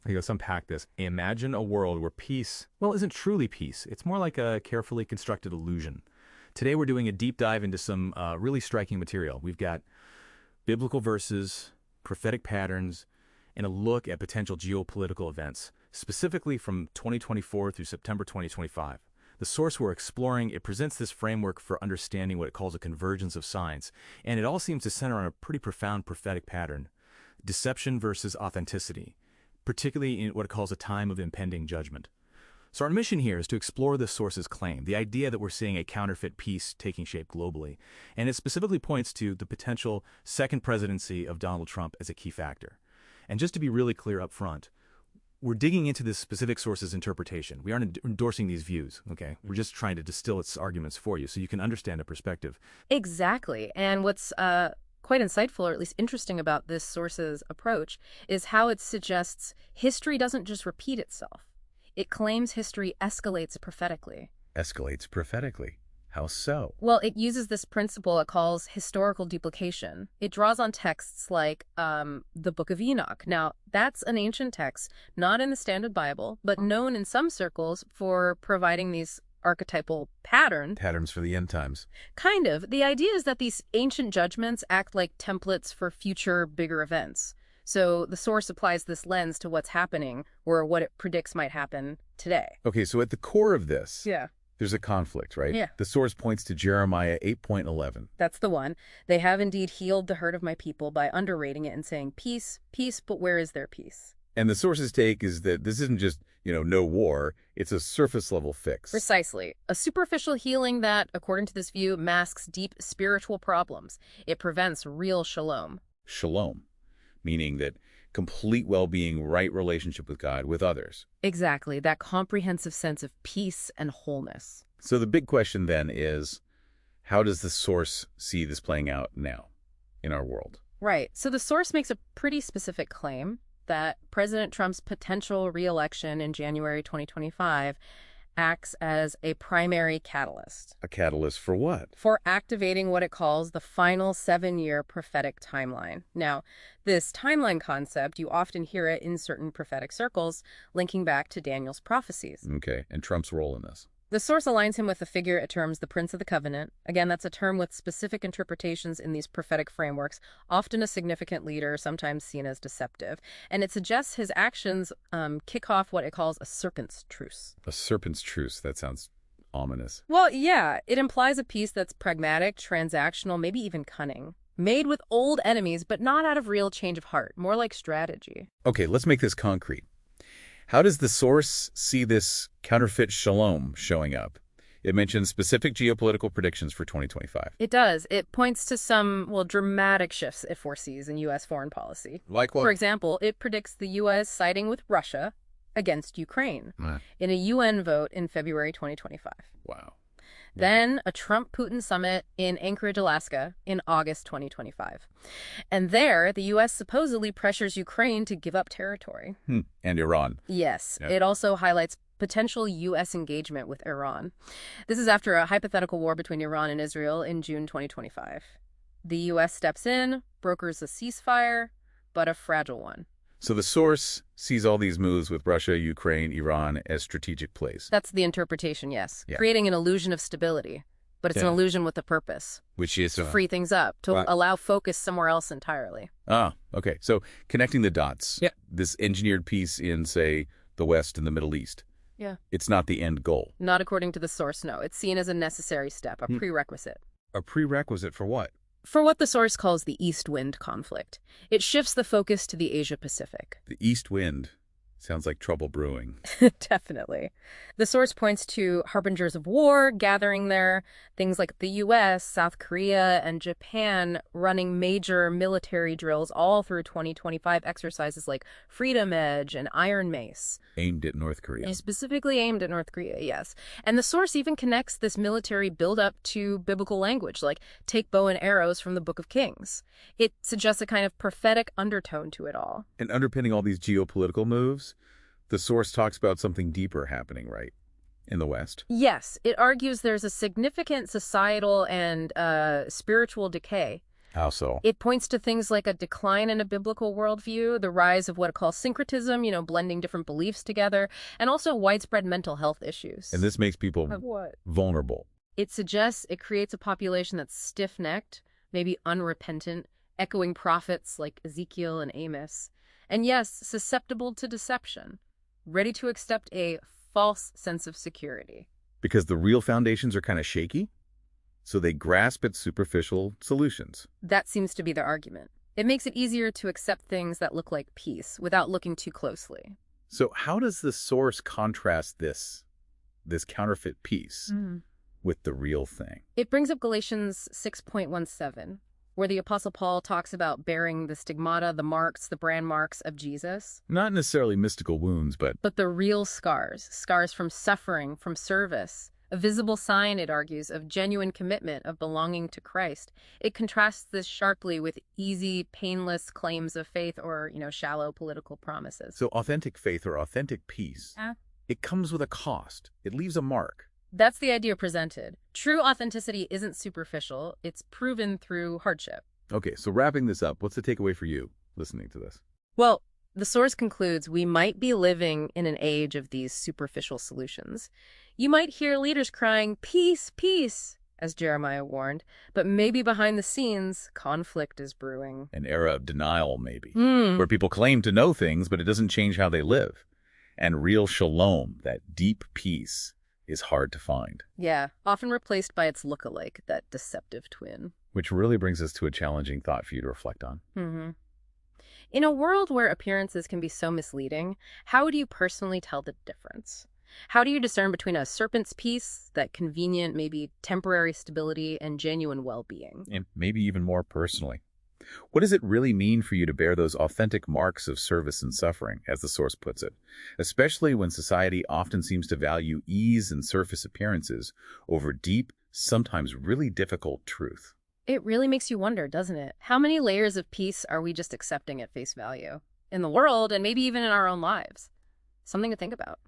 Okay, let's unpack this. Imagine a world where peace, well, isn't truly peace. It's more like a carefully constructed illusion. Today, we're doing a deep dive into some really striking material. We've got biblical verses, prophetic patterns, and a look at potential geopolitical events, specifically from 2024 through September 2025. The source we're exploring, it presents this framework for understanding what it calls a convergence of signs, and it all seems to center on a pretty profound prophetic pattern: deception versus authenticity, particularly in what it calls a time of impending judgment. So our mission here is to explore this source's claim, the idea that we're seeing a counterfeit peace taking shape globally, and it specifically points to the potential second presidency of Donald Trump as a key factor. And just to be really clear up front, we're digging into this specific source's interpretation. We aren't endorsing these views, okay? We're just trying to distill its arguments for you so you can understand a perspective. Exactly. And what's quite insightful, or at least interesting about this source's approach, is how it suggests history doesn't just repeat itself. It claims history escalates prophetically. Escalates prophetically. How so? Well, it uses this principle it calls historical duplication. It draws on texts like the Book of Enoch. Now, that's an ancient text, not in the Standard Bible, but known in some circles for providing these archetypal patterns. Patterns for the end times. Kind of. The idea is that these ancient judgments act like templates for future bigger events. So the source applies this lens to what's happening or what it predicts might happen today. Okay, so at the core of this, Yeah. there's a conflict, right? Yeah. The source points to Jeremiah 8.11. That's the one. They have indeed healed the hurt of my people by underrating it and saying, peace, peace, but where is their peace? And the source's take is that this isn't just, no war. It's a surface level fix. Precisely. A superficial healing that, according to this view, masks deep spiritual problems. It prevents real shalom. Shalom, meaning that complete well-being, right relationship with God, with others. Exactly. That comprehensive sense of peace and wholeness. So the big question then is, how does the source see this playing out now in our world? Right. So the source makes a pretty specific claim that President Trump's potential re-election in January 2025 acts as a primary catalyst. A catalyst for what? For activating what it calls the final 7-year prophetic timeline. Now, this timeline concept, you often hear it in certain prophetic circles, linking back to Daniel's prophecies. Okay, and Trump's role in this. The source aligns him with the figure it terms the Prince of the Covenant. Again, that's a term with specific interpretations in these prophetic frameworks, often a significant leader, sometimes seen as deceptive. And it suggests his actions kick off what it calls a serpent's truce. A serpent's truce. That sounds ominous. Well, yeah, it implies a peace that's pragmatic, transactional, maybe even cunning. Made with old enemies, but not out of real change of heart, more like strategy. Okay, let's make this concrete. How does the source see this counterfeit shalom showing up? It mentions specific geopolitical predictions for 2025. It does. It points to some, dramatic shifts it foresees in U.S. foreign policy. Like what? For example, it predicts the U.S. siding with Russia against Ukraine in a UN vote in February 2025. Wow. Then a Trump-Putin summit in Anchorage, Alaska in August 2025. And there, the U.S. supposedly pressures Ukraine to give up territory. And Iran. Yes. Yeah. It also highlights potential U.S. engagement with Iran. This is after a hypothetical war between Iran and Israel in June 2025. The U.S. steps in, brokers a ceasefire, but a fragile one. So the source sees all these moves with Russia, Ukraine, Iran as strategic plays. That's the interpretation, yes. Yeah. Creating an illusion of stability. But it's an illusion with a purpose. Which is To free things up, to allow focus somewhere else entirely. Ah, okay. So connecting the dots. Yeah. This engineered peace in, say, the West and the Middle East. Yeah. It's not the end goal. Not according to the source, no. It's seen as a necessary step, a prerequisite. A prerequisite for what? For what the source calls the East Wind conflict. It shifts the focus to the Asia-Pacific. The East Wind. Sounds like trouble brewing. Definitely. The source points to harbingers of war gathering there, things like the U.S., South Korea, and Japan running major military drills all through 2025 exercises like Freedom Edge and Iron Mace. Aimed at North Korea. Specifically aimed at North Korea, yes. And the source even connects this military buildup to biblical language, like take bow and arrows from the Book of Kings. It suggests a kind of prophetic undertone to it all. And underpinning all these geopolitical moves, the source talks about something deeper happening, right? In the West. Yes, it argues there's a significant societal and spiritual decay. How so? It points to things like a decline in a biblical worldview, the rise of what it calls syncretism, blending different beliefs together, and also widespread mental health issues. And this makes people What? vulnerable. It suggests it creates a population that's stiff-necked, maybe unrepentant, echoing prophets like Ezekiel and Amos, and yes, susceptible to deception, ready to accept a false sense of security. Because the real foundations are kind of shaky, so they grasp at superficial solutions. That seems to be the argument. It makes it easier to accept things that look like peace without looking too closely. So how does the source contrast this counterfeit peace with the real thing? It brings up Galatians 6.17, where the Apostle Paul talks about bearing the stigmata, the marks, the brand marks of Jesus. Not necessarily mystical wounds, but the real scars from suffering, from service, a visible sign, it argues, of genuine commitment, of belonging to Christ. It contrasts this sharply with easy, painless claims of faith or, shallow political promises. so authentic faith or authentic peace, it comes with a cost. It leaves a mark. That's the idea presented. True authenticity isn't superficial. It's proven through hardship. Okay, so wrapping this up, what's the takeaway for you listening to this? Well, the source concludes we might be living in an age of these superficial solutions. You might hear leaders crying, "Peace, peace," as Jeremiah warned, but maybe behind the scenes, conflict is brewing. An era of denial, maybe, where people claim to know things, but it doesn't change how they live. And real shalom, that deep peace, is hard to find. Yeah, often replaced by its look-alike, that deceptive twin. Which really brings us to a challenging thought for you to reflect on. In a world where appearances can be so misleading, how do you personally tell the difference? How do you discern between a serpent's peace, that convenient, maybe temporary stability, and genuine well-being? And maybe even more personally. What does it really mean for you to bear those authentic marks of service and suffering, as the source puts it, especially when society often seems to value ease and surface appearances over deep, sometimes really difficult truth? It really makes you wonder, doesn't it? How many layers of peace are we just accepting at face value? In the world, and maybe even in our own lives? Something to think about.